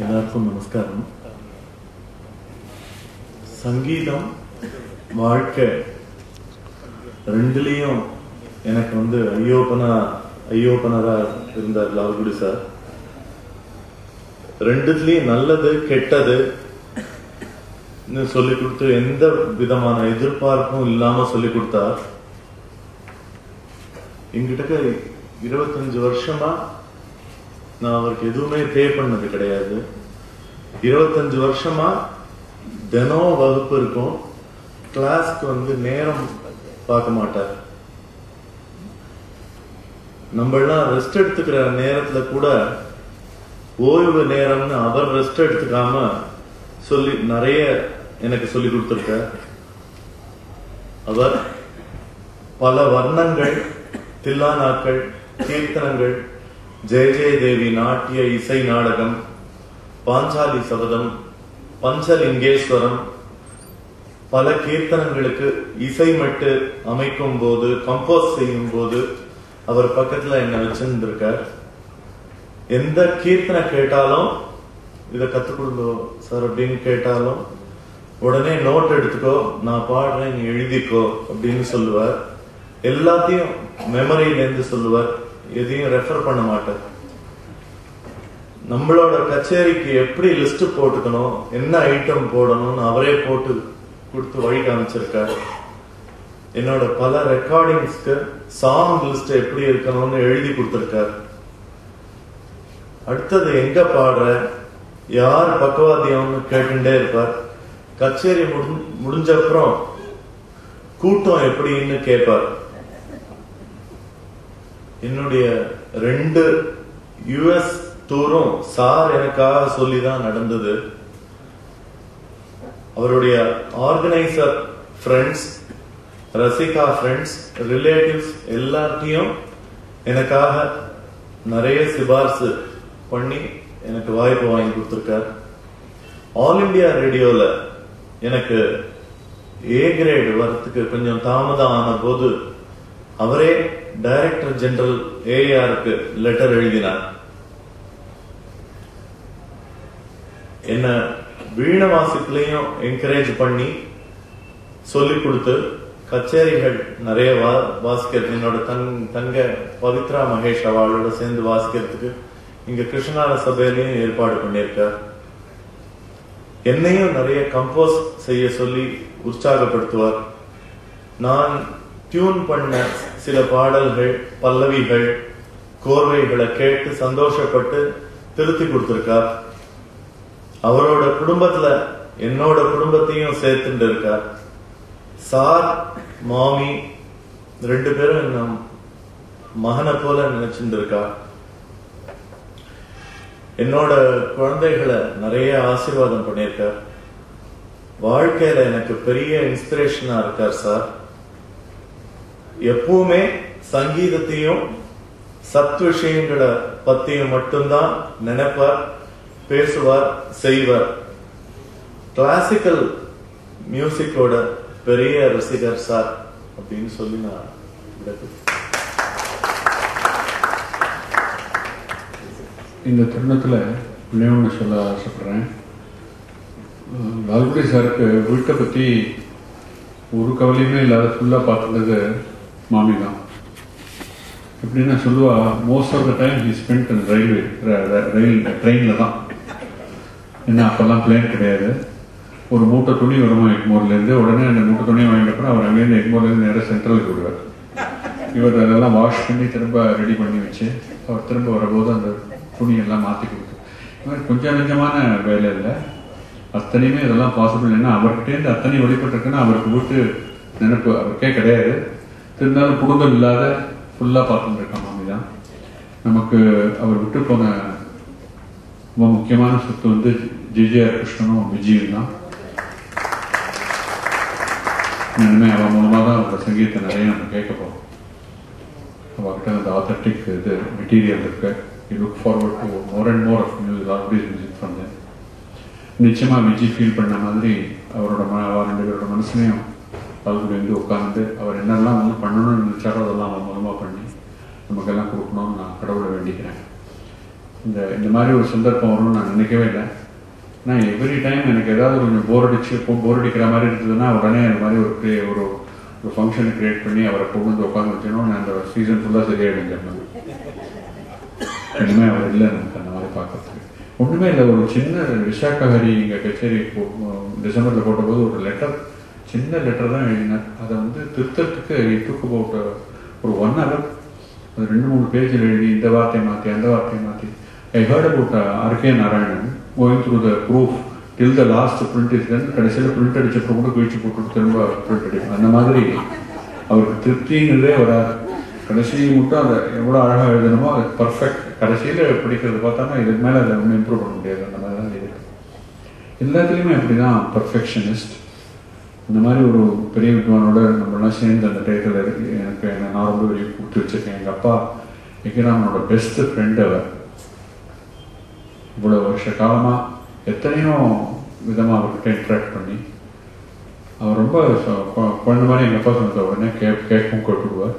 எல்லாருக்கும் நமஸ்காரம். சங்கீதம் வாழ்க்கை ரெண்டுலேயும் எனக்கு ஐயோப்பனரா இருந்தார் லால்குடி சார். ரெண்டுத்துலயும் நல்லது கெட்டது சொல்லி கொடுத்து எந்த விதமான எதிர்பார்ப்பும் இல்லாம சொல்லி கொடுத்தார். என்கிட்ட 25 வருஷமா நான் அவருக்கு எதுவுமே பே பண்ணது கிடையாது. 25 வருஷமா தினம் வகுப்பு இருக்கும். கிளாஸ்க்கு நேரம் பார்க்க மாட்டார். நம்மளாம் ரெஸ்ட் எடுத்துக்கிற நேரத்துல கூட ஓய்வு நேரம்னு அவர் ரெஸ்ட் எடுத்துக்காம சொல்லி நிறைய எனக்கு சொல்லி கொடுத்திருக்க. அவர் பல வர்ணங்கள், தில்லானாக்கள், கீர்த்தனங்கள், ஜெய ஜெய தேவி நாட்டிய இசை நாடகம், பாஞ்சாலி சபதம், பஞ்சலிங்கேஸ்வரம், பல கீர்த்தனங்களுக்கு இசை மட்டு அமைக்கும் போது, கம்போஸ் செய்யும் போது அவர் பக்கத்துல என்ன வச்சிருந்திருக்கார். எந்த கீர்த்தனை கேட்டாலும் இதை கத்துக்கொள்ளோ சார் அப்படின்னு கேட்டாலும் உடனே நோட் எடுத்துக்கோ, நான் பாடுறேன், நீ எழுதிக்கோ அப்படின்னு சொல்லுவார். எல்லாத்தையும் மெமரியில இருந்து சொல்லுவார். எதையும் ரெஃபர் பண்ண மாட்டார். நம்மளோட கச்சேரிக்கு எப்படி லிஸ்ட் போட்டுக்கணும், என்ன ஐட்டம் போடணும்னு அவரே போட்டு கொடுத்து வழி காமிச்சிருக்கார். என்னோட பல ரெக்கார்டிங்ஸ்க்கு சாங் லிஸ்ட் எப்படி இருக்கணும்னு எழுதி கொடுத்திருக்கார். அடுத்தது எங்க பாடுற, யார் பக்கவாத்தியம்னு கேட்டுட்டே இருப்பார். கச்சேரி முடிஞ்ச அப்புறம் கூட்டம் எப்படின்னு கேட்பார். என்னுடைய 2 US டூரும் சார் எனக்காக சொல்லிதான் நடந்தது. அவருடைய organiser friends, Rasika friends, relatives எல்லாத்தையும் எனக்காக நிறைய சிபாரிசு பண்ணி எனக்கு வாய்ப்பு வாங்கி கொடுத்திருக்கார். ஆல் இண்டியா ரேடியோல எனக்கு A கிரேட் வரத்துக்கு கொஞ்சம் தாமதம் ஆன போது அவரே டைரக்டர் ஜெனரல் AARக்கு லெட்டர் எழுதினார். என்ன வீண வாசிப்புலையும் என்கரேஜ் பண்ணி சொல்லி கொடுத்து கச்சேரிகள் நிறைய வாசிக்கிறது, என்னோட தங்க பவித்ரா மகேஷ் அவளோட சேர்ந்து வாசிக்கிறதுக்கு இங்க கிருஷ்ணார சபையிலையும் ஏற்பாடு பண்ணியிருக்கார். என்னையும் நிறைய கம்போஸ் செய்ய சொல்லி உற்சாகப்படுத்துவார். நான் டியூன் பண்ண சில பாடல்கள், பல்லவிகள், கோர்வைகளை கேட்டு சந்தோஷப்பட்டு திருத்தி கொடுத்திருக்கார். அவரோட குடும்பத்துல என்னோட குடும்பத்தையும் சேர்த்துட்டு இருக்கார். சார் மாமி 2 பேரும் என்ன மகனை போல நினைச்சுட்டு இருக்கா. என்னோட குழந்தைகளை நிறைய ஆசீர்வாதம் பண்ணியிருக்கார். வாழ்க்கையில எனக்கு பெரிய இன்ஸ்பிரேஷனா இருக்கார் சார். எப்பவுமே சங்கீதத்தையும் சத் விஷயங்களை பத்தியும் மட்டும்தான் நினைப்பார், பேசுவார், செய்வார். கிளாசிக்கல் மியூசிக்கோட பெரிய ரசிகர் சார் அப்படின்னு சொல்லி நான் இந்த தருணத்தில் ஒன்று சொல்ல ஆசைப்படுறேன். லால்குடி சாருக்கு வீட்டை பற்றி ஒரு கவலையுமே இல்லாத ஃபுல்லாக பார்த்துருந்தது மாமி தான். எப்படின்னா சொல்லுவா, most of the time he spend ட்ரெயினில் தான். ஏன்னா அப்போல்லாம் பிளேன் கிடையாது. ஒரு மூட்டை துணி வருமா எக்மோர்லேருந்து, உடனே அந்த மூட்டை துணியை வாங்கிட்டப்பறம் அவர் அங்கேருந்து எக்மோர்லேருந்து நேராக சென்ட்ரலுக்கு விடுவார். இவர் அதெல்லாம் வாஷ் பண்ணி திரும்ப ரெடி பண்ணி வச்சு அவர் திரும்ப வரும்போது அந்த துணியெல்லாம் மாற்றி கொடுத்து, இவர் கொஞ்சம் நெஞ்சமான வேலை இல்லை. அத்தனையுமே இதெல்லாம் பாசிபிள். ஏன்னா அவர்கிட்டேருந்து அத்தனை வெளிப்பட்டிருக்குன்னா அவருக்கு வீட்டு நினைப்பு அவருக்கே கிடையாது. இருந்தாலும் குடும்பம் இல்லாத ஃபுல்லாக பார்த்துட்டு இருக்க மாமி தான். நமக்கு அவர் விட்டு போன ரொம்ப முக்கியமான சொத்து ஜிஜேஆர் கிருஷ்ணனும் விஜயும் தான். இனிமே அவன் மூலமாக தான் அவரோட சங்கீதத்தை நிறைய நம்ம கேட்க போகிறோம். அவர்கிட்ட அந்த ஆத்தென்டிக் மெட்டீரியல் இருக்கு. You look forward to more and more of Lalgudi's music from them. நிச்சயமா விஜய் ஃபீல் பண்ண மாதிரி அவரோட 2 பேரோட மனசுலையும் லால்குடி உட்கார்ந்து அவர் என்னெல்லாம் பண்ணணும்னு நினைச்சாரோ அதெல்லாம் அவன் மூலமா பண்ணி நமக்கெல்லாம் கொடுக்கணும்னு நான் கடவுளை வேண்டிக்கிறேன். இந்த மாதிரி ஒரு சந்தர்ப்பம் வரும்னு நான் நினைக்கவே இல்லை. ஆனால் எவ்ரி டைம் எனக்கு ஏதாவது கொஞ்சம் போர் அடிக்கிற மாதிரி இருந்ததுன்னா உடனே அந்த மாதிரி ஒரு ஃபங்க்ஷனை கிரியேட் பண்ணி அவரை கொண்டு வந்து உட்காந்து வச்சோன்னா நான் அந்த சீசன் ஃபுல்லாக சரியாயிடுங்க. இனிமேல் அவர் இல்லை நமக்கு அந்த மாதிரி பார்க்கறதுக்கு ஒன்றுமே இல்லை. ஒரு சின்ன விசாகா ஹரி இங்கே கச்சேரி டிசம்பரில் போட்டபோது ஒரு சின்ன லெட்டர் தான் எழுதினார். அதை வந்து திருத்தத்துக்கு தூக்கு போட்ட ஒரு 1 hour அது 2-3 பேஜில் எழுதி இந்த வார்த்தையை மாற்றி அந்த வார்த்தையை மாற்றி. I heard about RK. Narayanan going through the proof till the last print is then. கடைசியில் பிரிண்ட் அடிச்சப்போ கூட குவிச்சு போட்டு திரும்ப பிரிண்ட் அடிக்கும். அந்த மாதிரி அவருக்கு திருப்திங்கிறதே வராது. கடைசி மட்டும் அதை எவ்வளோ அழகாக எழுதணுமோ அது பர்ஃபெக்ட். கடைசியில் படிக்கிறது பார்த்தோன்னா இதுக்கு மேலே அதை ஒன்றும் இம்ப்ரூவ் பண்ண முடியாது. அந்த மாதிரி தான் எழுது. எல்லாத்துலேயுமே அப்படி தான் பர்ஃபெக்ஷனிஸ்ட். இந்த மாதிரி ஒரு பெரிய வித்வானோட நம்மளாம் சேர்ந்து அந்த டைட்டில் எனக்கு நான் ரொம்ப பெரிய கூப்பிட்டு வச்சுருக்கேன். எங்கள் அப்பா எகிராமனோட பெஸ்ட் ஃப்ரெண்ட் அவர். இவ்வளோ வருஷ காலமாக எத்தனையோ விதமாக அவர்கிட்ட இன்ட்ராக்ட் பண்ணி அவர் ரொம்ப குழந்த மாதிரி எங்கள் அப்பா சொன்னத உடனே கேட்கவும் கொடுத்துடுவார்.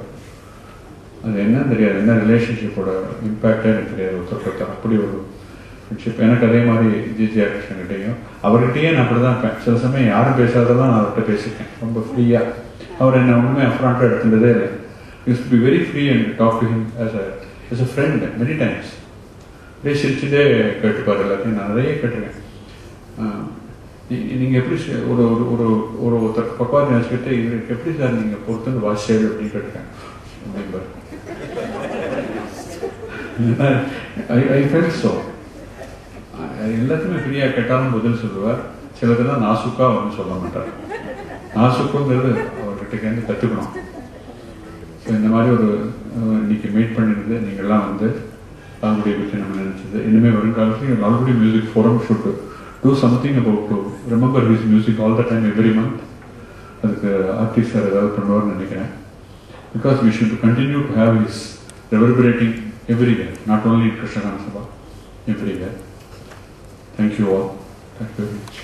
அது என்னன்னு தெரியாது, என்ன ரிலேஷன்ஷிப்போட இம்பேக்டே எனக்கு தெரியாது. ஒருத்தர் அப்படி ஒரு ஃப்ரெண்ட்ஷிப். எனக்கு அதே மாதிரி ஜிஜி கிருஷ்ணகிட்டையும் அவர்கிட்டயே நான் அப்படி தான் இருப்பேன். சில சமயம் யாரும் பேசாததான் நான் அவர்கிட்ட பேசியிருக்கேன் ரொம்ப ஃப்ரீயாக. அவர் என்னை ஒன்றுமே அஃப்ராண்டாக எடுத்துட்டதே இல்லை. Use to be very free and talk to him as a friend many times. அப்படியே சிரிச்சுட்டே கேட்டுப்பார் எல்லாத்தையும். நான் நிறைய கேட்டிருக்கேன். நீங்கள் எப்படி ஒரு ஒரு ஒரு ஒருத்தர் பப்பா நினச்சிக்கிட்டு இவருக்கு எப்படி சார் நீங்கள் பொறுத்து வாசிச்சது அப்படின்னு கேட்டிருக்கேன் அப்படின்பார். I felt so. எல்லாத்தையுமே ஃப்ரீயாக கேட்டாலும் பதில் சொல்லுவார். சிலதெல்லாம் நாசுக்காக வந்து சொல்ல மாட்டார். நாசுக்குங்கிறது அவர்கிட்ட கற்றுக்கணும். ஸோ இந்த மாதிரி ஒரு இன்னைக்கு மீட் பண்ணியிருந்து நீங்கள்லாம் வந்து லால்குடியை பற்றி நம்ம நினச்சது. இனிமேல் வருங்காலத்தில் Lalgudi music forum should do something about to remember his music all the time every month. அதுக்கு ஆர்டிஸ்ட் சார் ஏதாவது பண்ணுவார்னு நினைக்கிறேன். Because we should continue to have his ரெவர்பரேட்டிங் everywhere, not only in கிருஷ்ணகான Sabha, everywhere. Thank you all. Thank you very much.